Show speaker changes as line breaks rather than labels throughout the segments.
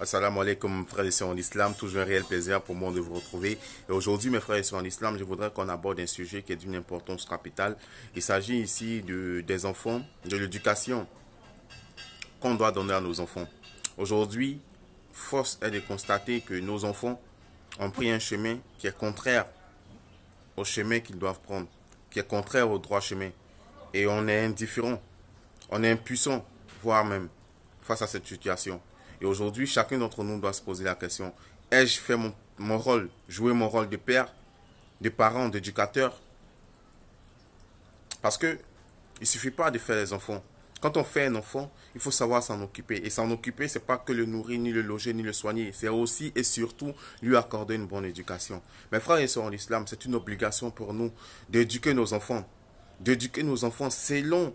Assalamu alaikum frères et sœurs en islam, toujours un réel plaisir pour moi de vous retrouver. Et aujourd'hui mes frères et sœurs en islam, je voudrais qu'on aborde un sujet qui est d'une importance capitale. Il s'agit ici des enfants, de l'éducation qu'on doit donner à nos enfants. Aujourd'hui, force est de constater que nos enfants ont pris un chemin qui est contraire au chemin qu'ils doivent prendre, qui est contraire au droit chemin. Et on est indifférent, on est impuissant, voire même face à cette situation. Et aujourd'hui, chacun d'entre nous doit se poser la question, ai-je fait mon rôle, joué mon rôle de père, de parent, d'éducateur? Parce que il ne suffit pas de faire les enfants. Quand on fait un enfant, il faut savoir s'en occuper. Et s'en occuper, ce n'est pas que le nourrir, ni le loger, ni le soigner. C'est aussi et surtout lui accorder une bonne éducation. Mes frères et sœurs en islam, c'est une obligation pour nous d'éduquer nos enfants. D'éduquer nos enfants selon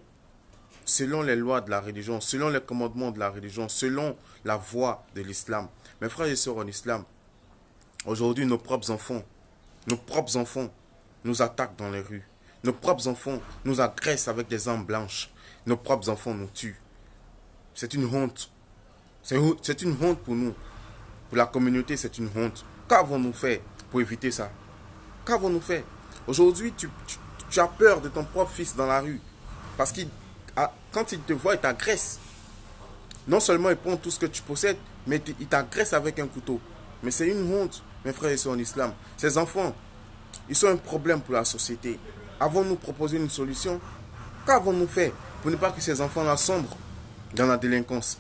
les lois de la religion, selon les commandements de la religion, selon la voie de l'islam. Mes frères et sœurs en islam, aujourd'hui nos propres enfants nous attaquent dans les rues. Nos propres enfants nous agressent avec des armes blanches. Nos propres enfants nous tuent. C'est une honte. C'est une honte pour nous. Pour la communauté, c'est une honte. Qu'avons-nous fait pour éviter ça? Qu'avons-nous fait? Aujourd'hui, tu as peur de ton propre fils dans la rue. Parce qu'il quand il te voit, il t'agresse. Non seulement il prend tout ce que tu possèdes, mais il t'agresse avec un couteau. Mais c'est une honte, mes frères et sœurs en islam. Ces enfants, ils sont un problème pour la société. Avons-nous proposé une solution? Qu'avons-nous fait pour ne pas que ces enfants-là sombrent dans la délinquance?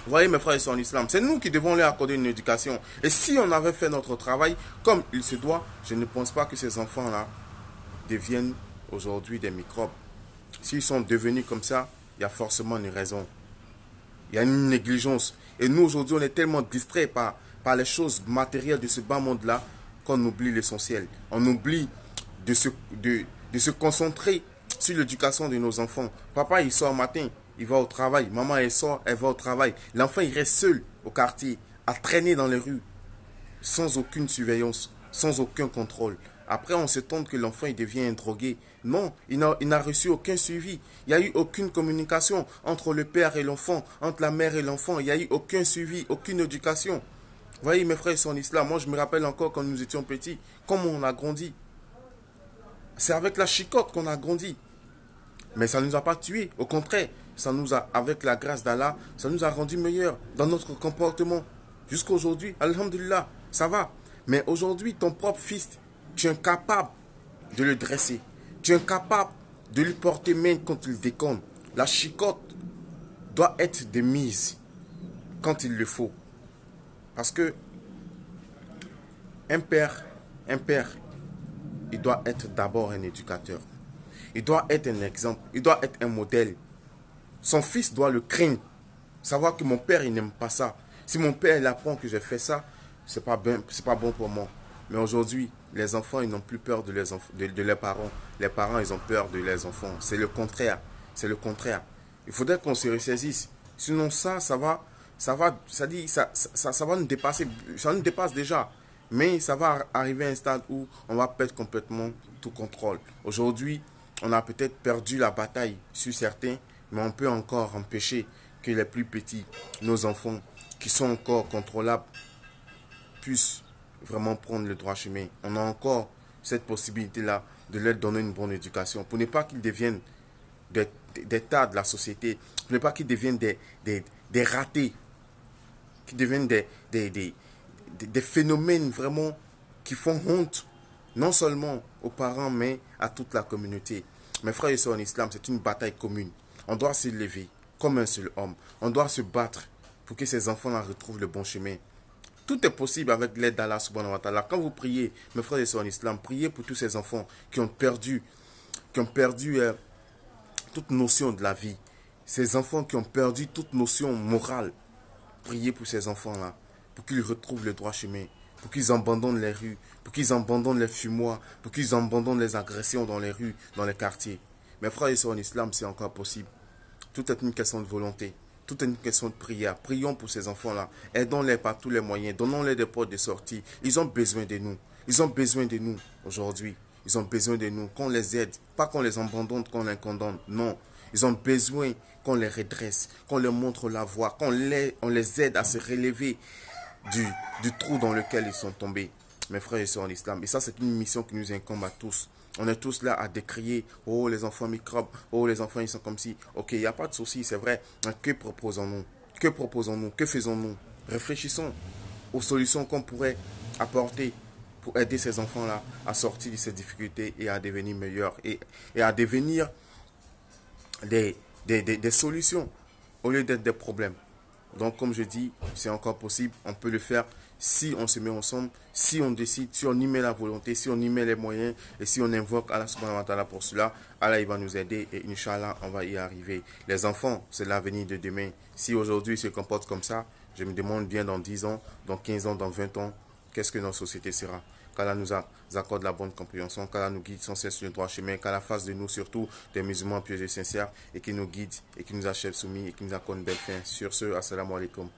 Vous voyez, mes frères et sœurs en islam, c'est nous qui devons leur accorder une éducation. Et si on avait fait notre travail comme il se doit, je ne pense pas que ces enfants-là deviennent aujourd'hui des microbes. S'ils sont devenus comme ça, il y a forcément une raison. Il y a une négligence. Et nous, aujourd'hui, on est tellement distraits par les choses matérielles de ce bas monde-là qu'on oublie l'essentiel. On oublie de se concentrer sur l'éducation de nos enfants. Papa, il sort matin, il va au travail. Maman, elle sort, elle va au travail. L'enfant, il reste seul au quartier, à traîner dans les rues, sans aucune surveillance, sans aucun contrôle. Après, on s'étonne que l'enfant il devient un drogué. Non, il n'a reçu aucun suivi. Il n'y a eu aucune communication entre le père et l'enfant, entre la mère et l'enfant. Il n'y a eu aucun suivi, aucune éducation. Vous voyez, mes frères, ils sont en islam. Moi, je me rappelle encore quand nous étions petits, comment on a grandi. C'est avec la chicotte qu'on a grandi. Mais ça ne nous a pas tués. Au contraire, avec la grâce d'Allah, ça nous a rendus meilleurs dans notre comportement. Jusqu'à aujourd'hui, alhamdulillah, ça va. Mais aujourd'hui, ton propre fils, tu es incapable de le dresser. Tu es incapable de lui porter main quand il déconne. La chicotte doit être de mise quand il le faut. Parce que un père, il doit être d'abord un éducateur. Il doit être un exemple. Il doit être un modèle. Son fils doit le craindre. Savoir que mon père, il n'aime pas ça. Si mon père, il apprend que j'ai fait ça, c'est pas bon pour moi. Mais aujourd'hui, les enfants, ils n'ont plus peur de leurs parents. Les parents, ils ont peur de leurs enfants. C'est le contraire. C'est le contraire. Il faudrait qu'on se ressaisisse. Sinon, ça va nous dépasser. Ça nous dépasse déjà. Mais ça va arriver à un stade où on va perdre complètement tout contrôle. Aujourd'hui, on a peut-être perdu la bataille sur certains, mais on peut encore empêcher que les plus petits, nos enfants, qui sont encore contrôlables, puissent vraiment prendre le droit chemin. On a encore cette possibilité-là de leur donner une bonne éducation pour ne pas qu'ils deviennent des tas de la société, pour ne pas qu'ils deviennent des ratés, qu'ils deviennent des phénomènes vraiment qui font honte, non seulement aux parents, mais à toute la communauté. Mes frères et sœurs en islam, c'est une bataille commune. On doit se lever comme un seul homme. On doit se battre pour que ces enfants-là retrouvent le bon chemin. Tout est possible avec l'aide d'Allah subhanahu wa ta'ala. Quand vous priez, mes frères et sœurs en islam, priez pour tous ces enfants qui ont perdu toute notion de la vie. Ces enfants qui ont perdu toute notion morale. Priez pour ces enfants-là, pour qu'ils retrouvent le droit chemin, pour qu'ils abandonnent les rues, pour qu'ils abandonnent les fumoirs, pour qu'ils abandonnent les agressions dans les rues, dans les quartiers. Mes frères et sœurs en islam, c'est encore possible. Tout est une question de volonté. Tout est une question de prière. Prions pour ces enfants-là. Aidons-les par tous les moyens. Donnons-les des portes de sortie. Ils ont besoin de nous. Ils ont besoin de nous aujourd'hui. Ils ont besoin de nous. Qu'on les aide. Pas qu'on les abandonne, qu'on les condamne. Non. Ils ont besoin qu'on les redresse, qu'on leur montre la voie, on les aide à se relever du trou dans lequel ils sont tombés. Mes frères et sœurs en islam. Et ça, c'est une mission qui nous incombe à tous. On est tous là à décrier, oh les enfants microbes, oh les enfants ils sont comme ci. Ok, il n'y a pas de souci, c'est vrai. Que proposons-nous? Que proposons-nous? Que faisons-nous? Réfléchissons aux solutions qu'on pourrait apporter pour aider ces enfants-là à sortir de ces difficultés et à devenir meilleurs et à devenir des solutions au lieu d'être des problèmes. Donc, comme je dis, c'est encore possible, on peut le faire si on se met ensemble, si on décide, si on y met la volonté, si on y met les moyens et si on invoque Allah subhanahu wa ta'ala pour cela. Allah il va nous aider et Inch'Allah, on va y arriver. Les enfants, c'est l'avenir de demain. Si aujourd'hui ils se comportent comme ça, je me demande bien dans 10 ans, dans 15 ans, dans 20 ans, qu'est-ce que notre société sera? Qu'Allah nous accorde la bonne compréhension, qu'Allah nous guide sans cesse sur le droit chemin, qu'Allah fasse de nous surtout des musulmans pieux et sincères et qui nous guide et qui nous achève soumis et qui nous accorde une belle fin. Sur ce, assalamu alaikum.